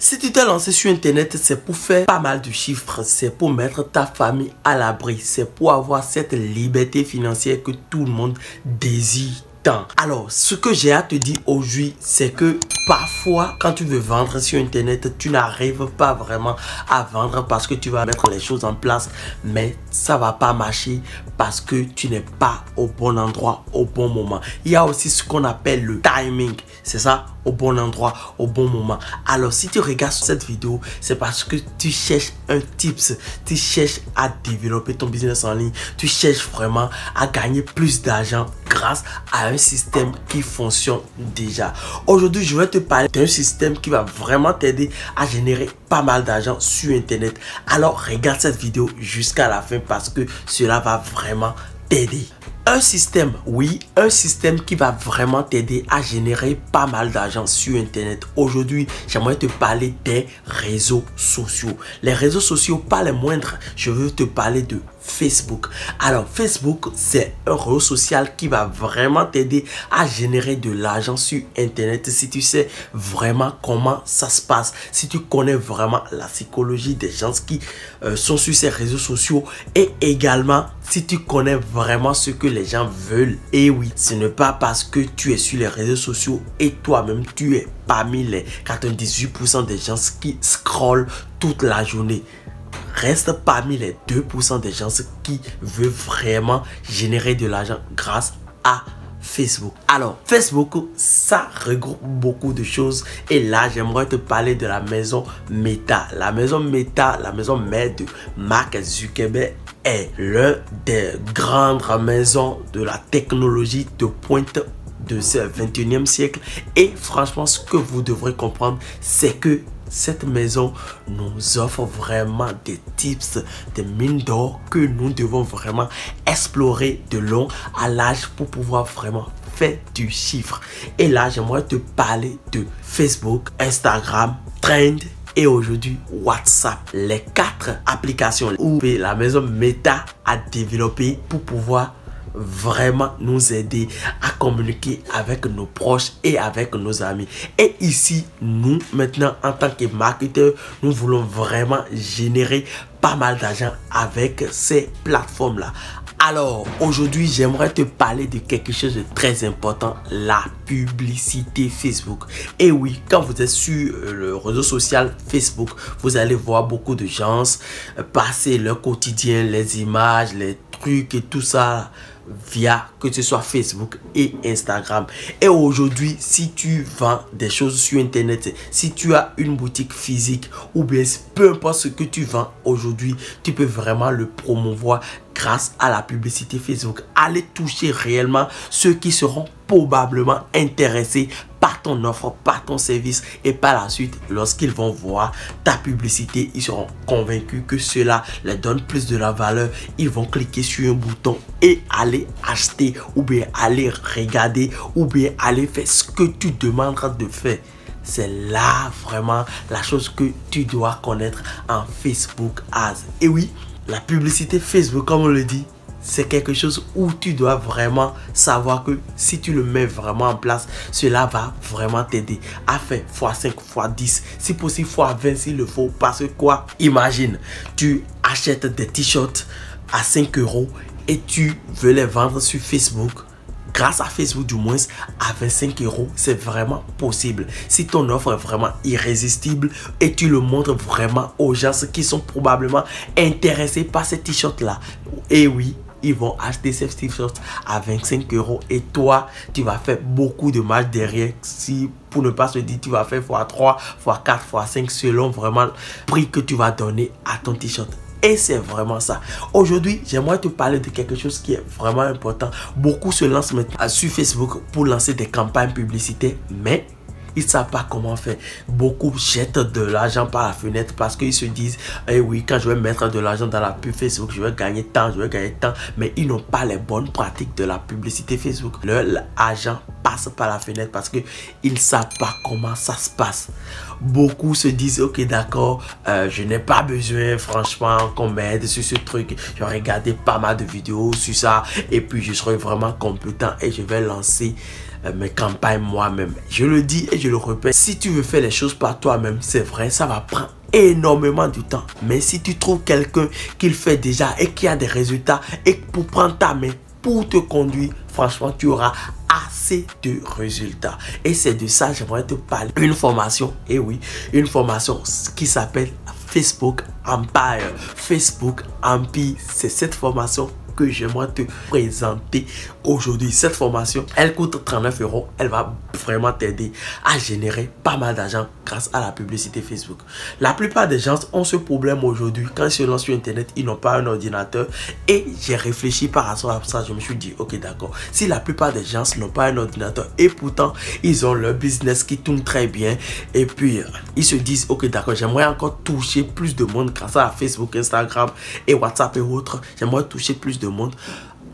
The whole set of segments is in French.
Si tu t'es lancé sur internet, c'est pour faire pas mal de chiffres, c'est pour mettre ta famille à l'abri, c'est pour avoir cette liberté financière que tout le monde désire tant. Alors, ce que j'ai à te dire aujourd'hui, c'est que parfois, quand tu veux vendre sur internet, tu n'arrives pas vraiment à vendre parce que tu vas mettre les choses en place, mais ça va pas marcher parce que tu n'es pas au bon endroit au bon moment. Il y a aussi ce qu'on appelle le timing, c'est ça, au bon endroit au bon moment. Alors, si tu regardes cette vidéo, c'est parce que tu cherches un tips, tu cherches à développer ton business en ligne, tu cherches vraiment à gagner plus d'argent grâce à un système qui fonctionne déjà. Aujourd'hui, je vais te parler d'un système qui va vraiment t'aider à générer pas mal d'argent sur internet. Alors, regarde cette vidéo jusqu'à la fin parce que cela va vraiment t'aider. Un système, oui, un système qui va vraiment t'aider à générer pas mal d'argent sur internet. Aujourd'hui, j'aimerais te parler des réseaux sociaux. Les réseaux sociaux, pas les moindres. Je veux te parler de Facebook. Alors, Facebook, c'est un réseau social qui va vraiment t'aider à générer de l'argent sur internet si tu sais vraiment comment ça se passe. Si tu connais vraiment la psychologie des gens qui sont sur ces réseaux sociaux et également si tu connais vraiment ce que les gens veulent. Et oui, ce n'est pas parce que tu es sur les réseaux sociaux et toi-même tu es parmi les 98% des gens qui scrollent toute la journée. Reste parmi les 2% des gens qui veulent vraiment générer de l'argent grâce à Facebook. Alors, Facebook, ça regroupe beaucoup de choses. Et là, j'aimerais te parler de la maison Meta. La maison Meta, la maison mère de Mark Zuckerberg, est l'une des grandes maisons de la technologie de pointe de ce 21e siècle. Et franchement, ce que vous devrez comprendre, c'est que cette maison nous offre vraiment des tips, des mines d'or que nous devons vraiment explorer de long à large pour pouvoir vraiment faire du chiffre. Et là, j'aimerais te parler de Facebook, Instagram, Trend et aujourd'hui WhatsApp. Les 4 applications où la maison Meta a développé pour pouvoir vraiment nous aider à communiquer avec nos proches et avec nos amis. Et ici, nous maintenant en tant que marketeurs, nous voulons vraiment générer pas mal d'argent avec ces plateformes là. Alors aujourd'hui, j'aimerais te parler de quelque chose de très important, la publicité Facebook. Et oui, quand vous êtes sur le réseau social Facebook, vous allez voir beaucoup de gens passer leur quotidien, les images, les trucs et tout ça via que ce soit Facebook et Instagram. Et aujourd'hui, si tu vends des choses sur internet, si tu as une boutique physique ou bien peu importe ce que tu vends aujourd'hui, tu peux vraiment le promouvoir grâce à la publicité Facebook. Allez toucher réellement ceux qui seront probablement intéressés par ton offre, par ton service, et par la suite, lorsqu'ils vont voir ta publicité, ils seront convaincus que cela leur donne plus de la valeur. Ils vont cliquer sur un bouton et aller acheter ou bien aller regarder ou bien aller faire ce que tu demandes de faire. C'est là vraiment la chose que tu dois connaître en Facebook Ads. Et oui, la publicité Facebook, comme on le dit, c'est quelque chose où tu dois vraiment savoir que si tu le mets vraiment en place, cela va vraiment t'aider à faire x5, x10, si possible x20 s'il le faut. Parce que quoi, imagine, tu achètes des t-shirts à 5 € et tu veux les vendre sur Facebook. Grâce à Facebook du moins à 25 €, c'est vraiment possible. Si ton offre est vraiment irrésistible et tu le montres vraiment aux gens qui sont probablement intéressés par ces t-shirts là. Et oui, ils vont acheter ces t-shirts à 25 € et toi, tu vas faire beaucoup de marge derrière. Si pour ne pas se dire, tu vas faire x3, x4, x5 selon vraiment le prix que tu vas donner à ton t-shirt. Et c'est vraiment ça. Aujourd'hui, j'aimerais te parler de quelque chose qui est vraiment important. Beaucoup se lancent maintenant sur Facebook pour lancer des campagnes publicitaires, mais ils ne savent pas comment faire. Beaucoup jettent de l'argent par la fenêtre parce qu'ils se disent, eh oui, quand je vais mettre de l'argent dans la pub Facebook, je vais gagner tant, je vais gagner tant. Mais ils n'ont pas les bonnes pratiques de la publicité Facebook. Leur argent passe par la fenêtre parce qu'ils ne savent pas comment ça se passe. Beaucoup se disent, ok, d'accord, je n'ai pas besoin franchement qu'on m'aide sur ce truc. Je vais regarder pas mal de vidéos sur ça et puis je serai vraiment compétent et je vais lancer mes campagnes moi-même. Je le dis et je le répète, si tu veux faire les choses par toi-même, c'est vrai, ça va prendre énormément du temps. Mais si tu trouves quelqu'un qui le fait déjà et qui a des résultats et pour prendre ta main, pour te conduire, franchement, tu auras assez de résultats. Et c'est de ça j'aimerais te parler. Une formation, et oui, une formation qui s'appelle Facebook Empire. Facebook Empire, c'est cette formation que j'aimerais te présenter aujourd'hui. Cette formation, elle coûte 39 €. Elle va vraiment t'aider à générer pas mal d'argent grâce à la publicité Facebook. La plupart des gens ont ce problème aujourd'hui. Quand ils se lancent sur Internet, ils n'ont pas un ordinateur. Et j'ai réfléchi par rapport à ça. Je me suis dit, ok, d'accord. Si la plupart des gens n'ont pas un ordinateur et pourtant, ils ont leur business qui tourne très bien. Et puis, ils se disent, ok, d'accord, j'aimerais encore toucher plus de monde grâce à Facebook, Instagram et WhatsApp et autres. J'aimerais toucher plus de monde.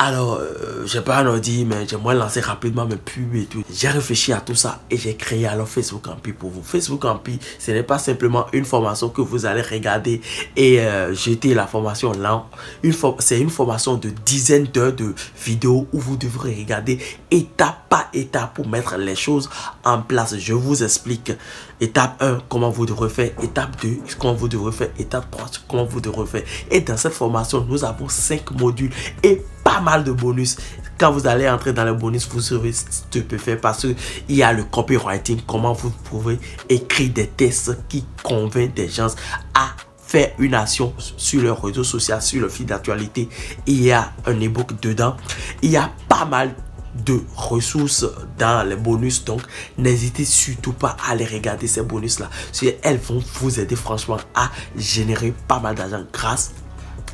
Alors, j'ai pas un ordi, mais j'aimerais lancer rapidement mes pubs et tout. J'ai réfléchi à tout ça et j'ai créé alors Facebook Empire pour vous. Facebook Empire, ce n'est pas simplement une formation que vous allez regarder et jeter la formation là. C'est une formation de dizaines d'heures de vidéos où vous devrez regarder étape par étape pour mettre les choses en place. Je vous explique. Étape 1, comment vous devrez faire. Étape 2, comment vous devrez faire. Étape 3, comment vous devrez faire. Et dans cette formation, nous avons 5 modules et pas mal de bonus. Quand vous allez entrer dans les bonus, vous serez stupéfait parce qu'il y a le copywriting, comment vous pouvez écrire des textes qui convainquent des gens à faire une action sur leurs réseaux sociaux, sur le fil d'actualité. Il y a un ebook dedans. Il y a pas mal de ressources dans les bonus, donc n'hésitez surtout pas à aller regarder ces bonus là. Elles vont vous aider franchement à générer pas mal d'argent grâce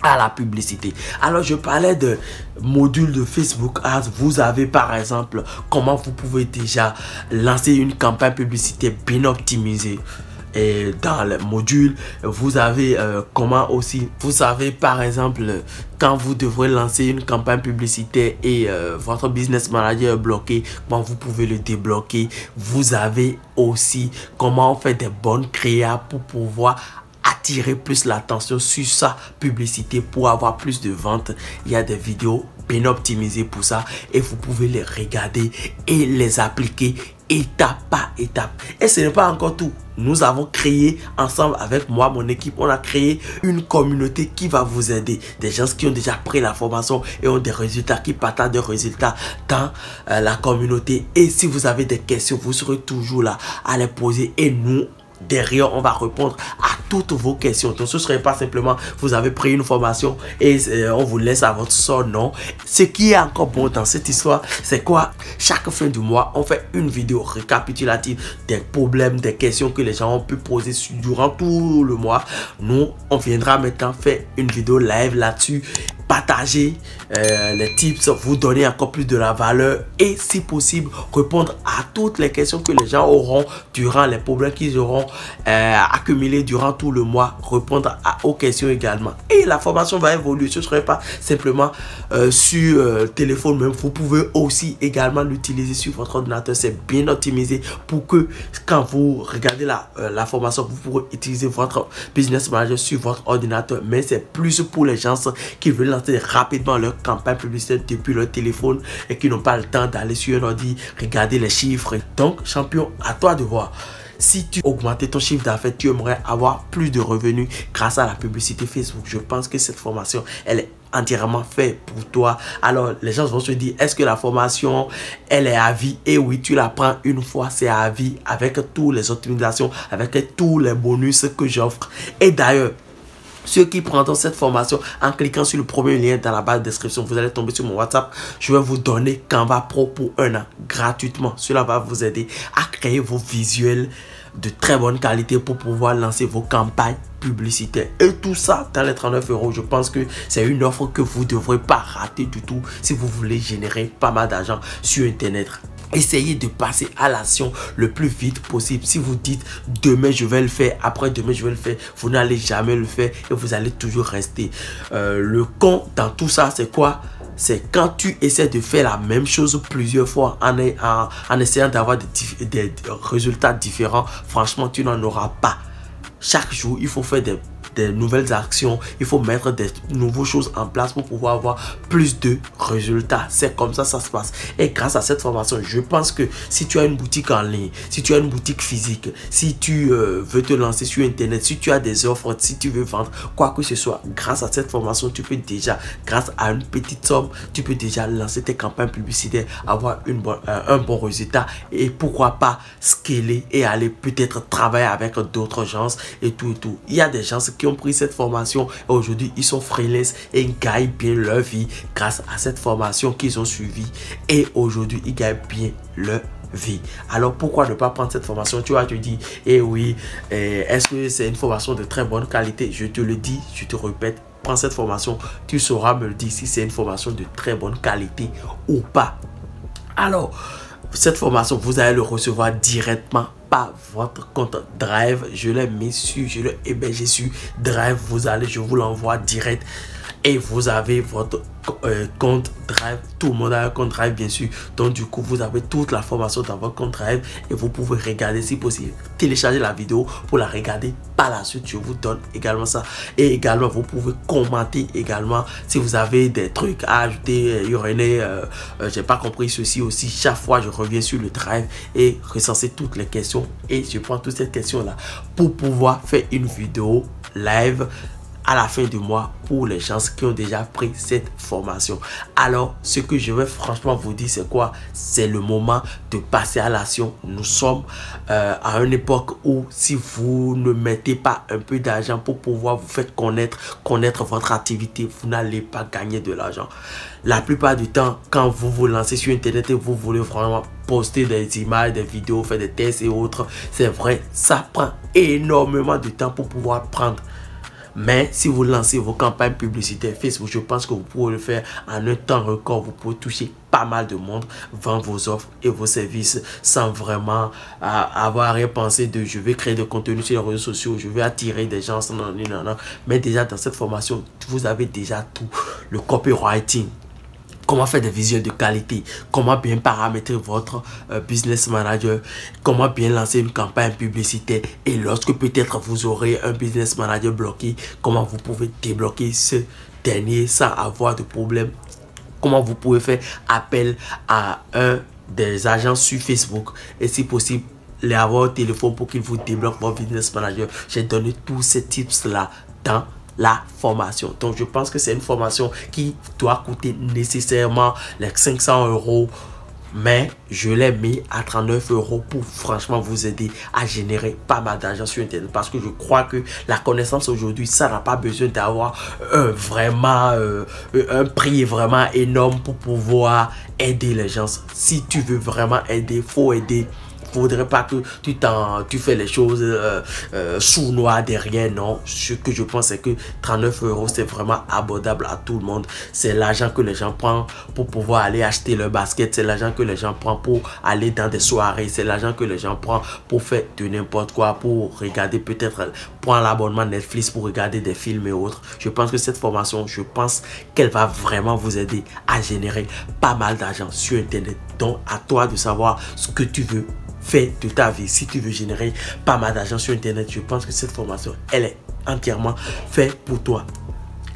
à la publicité. Alors je parlais de modules de Facebook Ads. Vous avez par exemple comment vous pouvez déjà lancer une campagne publicitaire bien optimisée. Et dans le module, vous avez comment aussi, vous savez par exemple quand vous devrez lancer une campagne publicitaire et votre business manager est bloqué, comment vous pouvez le débloquer. Vous avez aussi comment on fait des bonnes créas pour pouvoir attirer plus l'attention sur sa publicité pour avoir plus de ventes. Il y a des vidéos bien optimisées pour ça et vous pouvez les regarder et les appliquer étape par étape. Et ce n'est pas encore tout. Nous avons créé ensemble avec moi, mon équipe, on a créé une communauté qui va vous aider. Des gens qui ont déjà pris la formation et ont des résultats, qui partagent des résultats dans la communauté. Et si vous avez des questions, vous serez toujours là à les poser et nous, derrière, on va répondre à toutes vos questions. Donc, ce ne serait pas simplement vous avez pris une formation et on vous laisse à votre sort. Non. Ce qui est encore bon dans cette histoire, c'est quoi? Chaque fin du mois, on fait une vidéo récapitulative des problèmes, des questions que les gens ont pu poser durant tout le mois. Nous, on viendra maintenant faire une vidéo live là-dessus. Partager les tips, vous donner encore plus de la valeur et si possible répondre à toutes les questions que les gens auront durant les problèmes qu'ils auront accumulés durant tout le mois, répondre aux questions également. Et la formation va évoluer, ce ne serait pas simplement sur téléphone même, vous pouvez aussi également l'utiliser sur votre ordinateur. C'est bien optimisé pour que quand vous regardez la formation, vous pourrez utiliser votre business manager sur votre ordinateur, mais c'est plus pour les gens qui veulent lancer rapidement leur campagne publicitaire depuis leur téléphone et qui n'ont pas le temps d'aller sur un ordi, regarder les chiffres. Donc, champion, à toi de voir. Si tu augmentes ton chiffre d'affaires, tu aimerais avoir plus de revenus grâce à la publicité Facebook. Je pense que cette formation, elle est entièrement faite pour toi. Alors, les gens vont se dire, est-ce que la formation, elle est à vie? Et oui, tu la prends une fois, c'est à vie avec toutes les optimisations, avec tous les bonus que j'offre. Et d'ailleurs, ceux qui prendront cette formation en cliquant sur le premier lien dans la barre de description, vous allez tomber sur mon WhatsApp. Je vais vous donner Canva Pro pour 1 an gratuitement. Cela va vous aider à créer vos visuels de très bonne qualité pour pouvoir lancer vos campagnes publicitaires. Et tout ça dans les 39 €. Je pense que c'est une offre que vous ne devrez pas rater du tout si vous voulez générer pas mal d'argent sur Internet. Essayez de passer à l'action le plus vite possible. Si vous dites demain je vais le faire, après demain je vais le faire, vous n'allez jamais le faire et vous allez toujours rester. Le con dans tout ça, c'est quoi? C'est quand tu essaies de faire la même chose plusieurs fois en essayant d'avoir des résultats différents. Franchement, tu n'en auras pas. Chaque jour, il faut faire des des nouvelles actions, il faut mettre des nouvelles choses en place pour pouvoir avoir plus de résultats. C'est comme ça se passe. Et grâce à cette formation, je pense que si tu as une boutique en ligne, si tu as une boutique physique, si tu veux te lancer sur Internet, si tu as des offres, si tu veux vendre, quoi que ce soit, grâce à cette formation, tu peux déjà, grâce à une petite somme, tu peux déjà lancer tes campagnes publicitaires, avoir un bon résultat et pourquoi pas scaler et aller peut-être travailler avec d'autres gens et tout et tout. Il y a des gens qui ont pris cette formation et aujourd'hui ils sont freelance et ils gagnent bien leur vie grâce à cette formation qu'ils ont suivie et aujourd'hui ils gagnent bien leur vie. Alors pourquoi ne pas prendre cette formation? Tu vas te dire, eh oui, est-ce que c'est une formation de très bonne qualité? Je te le dis, je te répète, prends cette formation, tu sauras me le dire si c'est une formation de très bonne qualité ou pas. Alors, cette formation, vous allez le recevoir directement par votre compte Drive. Je l'ai mis sur, je l'ai hébergé sur Drive. Je vous l'envoie direct. Et vous avez votre compte Drive. Tout le monde a un compte Drive, bien sûr. Donc, du coup, vous avez toute la formation dans votre compte Drive. Et vous pouvez regarder si possible. Télécharger la vidéo pour la regarder par la suite. Je vous donne également ça. Et également, vous pouvez commenter également. Si vous avez des trucs à ajouter, j'ai pas compris ceci aussi. Chaque fois, je reviens sur le Drive et recenser toutes les questions. Et je prends toutes ces questions-là pour pouvoir faire une vidéo live à la fin du mois pour les gens qui ont déjà pris cette formation. Alors, ce que je vais franchement vous dire, c'est quoi? C'est le moment de passer à l'action. Nous sommes à une époque où si vous ne mettez pas un peu d'argent pour pouvoir vous faire connaître votre activité, vous n'allez pas gagner de l'argent. La plupart du temps, quand vous vous lancez sur Internet et vous voulez vraiment poster des images, des vidéos, faire des tests et autres, c'est vrai, ça prend énormément de temps pour pouvoir prendre. Mais si vous lancez vos campagnes publicitaires Facebook, je pense que vous pouvez le faire en un temps record. Vous pouvez toucher pas mal de monde, vendre vos offres et vos services sans vraiment avoir à rien pensé de je vais créer de contenu sur les réseaux sociaux, je vais attirer des gens. Non. Mais déjà dans cette formation, vous avez déjà tout. Le copywriting. Comment faire des visuels de qualité, comment bien paramétrer votre business manager, comment bien lancer une campagne publicitaire et lorsque peut-être vous aurez un business manager bloqué, comment vous pouvez débloquer ce dernier sans avoir de problème, comment vous pouvez faire appel à un des agents sur Facebook et si possible les avoir au téléphone pour qu'il vous débloque votre business manager. J'ai donné tous ces tips là dans la formation. Donc, je pense que c'est une formation qui doit coûter nécessairement les 500 €. Mais je l'ai mis à 39 € pour franchement vous aider à générer pas mal d'argent sur Internet. Parce que je crois que la connaissance aujourd'hui, ça n'a pas besoin d'avoir vraiment un prix vraiment énorme pour pouvoir aider les gens. Si tu veux vraiment aider, il faut aider. Faudrait pas que tu fais les choses sournois derrière. Non, ce que je pense c'est que 39 € c'est vraiment abordable à tout le monde. C'est l'argent que les gens prennent pour pouvoir aller acheter leur basket, c'est l'argent que les gens prennent pour aller dans des soirées, c'est l'argent que les gens prennent pour faire de n'importe quoi, pour regarder peut-être prendre l'abonnement Netflix pour regarder des films et autres. Je pense que cette formation, je pense qu'elle va vraiment vous aider à générer pas mal d'argent sur Internet. Donc à toi de savoir ce que tu veux faire de ta vie. Si tu veux générer pas mal d'argent sur Internet, je pense que cette formation, elle est entièrement faite pour toi.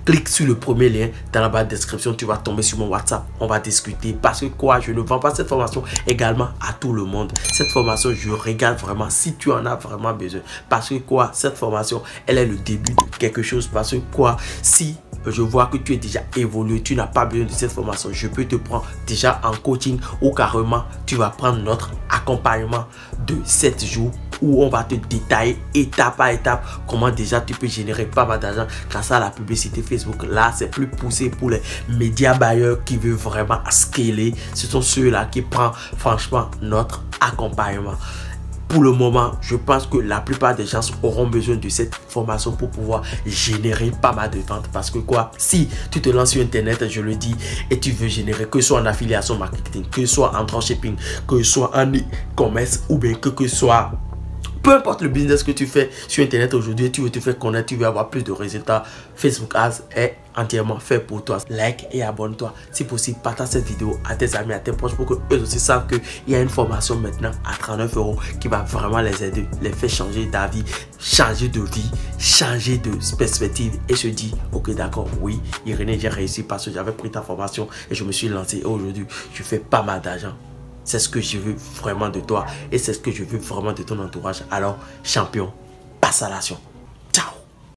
Clique sur le premier lien dans la barre de description, tu vas tomber sur mon WhatsApp, on va discuter. Parce que quoi, je ne vends pas cette formation également à tout le monde. Cette formation, je regarde vraiment si tu en as vraiment besoin. Parce que quoi, cette formation, elle est le début de quelque chose. Parce que quoi, si je vois que tu es déjà évolué, tu n'as pas besoin de cette formation, je peux te prendre déjà en coaching ou carrément tu vas prendre notre accompagnement de 7 jours où on va te détailler étape par étape comment déjà tu peux générer pas mal d'argent grâce à la publicité Facebook. Là, c'est plus poussé pour les médias bailleurs qui veulent vraiment scaler. Ce sont ceux-là qui prennent franchement notre accompagnement. Pour le moment, je pense que la plupart des gens auront besoin de cette formation pour pouvoir générer pas mal de ventes. Parce que quoi, si tu te lances sur Internet, je le dis, et tu veux générer, que ce soit en affiliation marketing, que ce soit en dropshipping, que ce soit en e-commerce ou bien que ce soit Peu importe le business que tu fais sur Internet aujourd'hui, tu veux te faire connaître, tu veux avoir plus de résultats. Facebook Ads est entièrement fait pour toi. Like et abonne-toi. Si possible, partage cette vidéo à tes amis, à tes proches pour qu'eux aussi savent qu'il y a une formation maintenant à 39 € qui va vraiment les aider, les faire changer d'avis, changer de vie, changer de perspective et se dire, ok d'accord, oui, Irénée, j'ai réussi parce que j'avais pris ta formation et je me suis lancé et aujourd'hui, je fais pas mal d'argent. C'est ce que je veux vraiment de toi et c'est ce que je veux vraiment de ton entourage. Alors, champion, passe à l'action.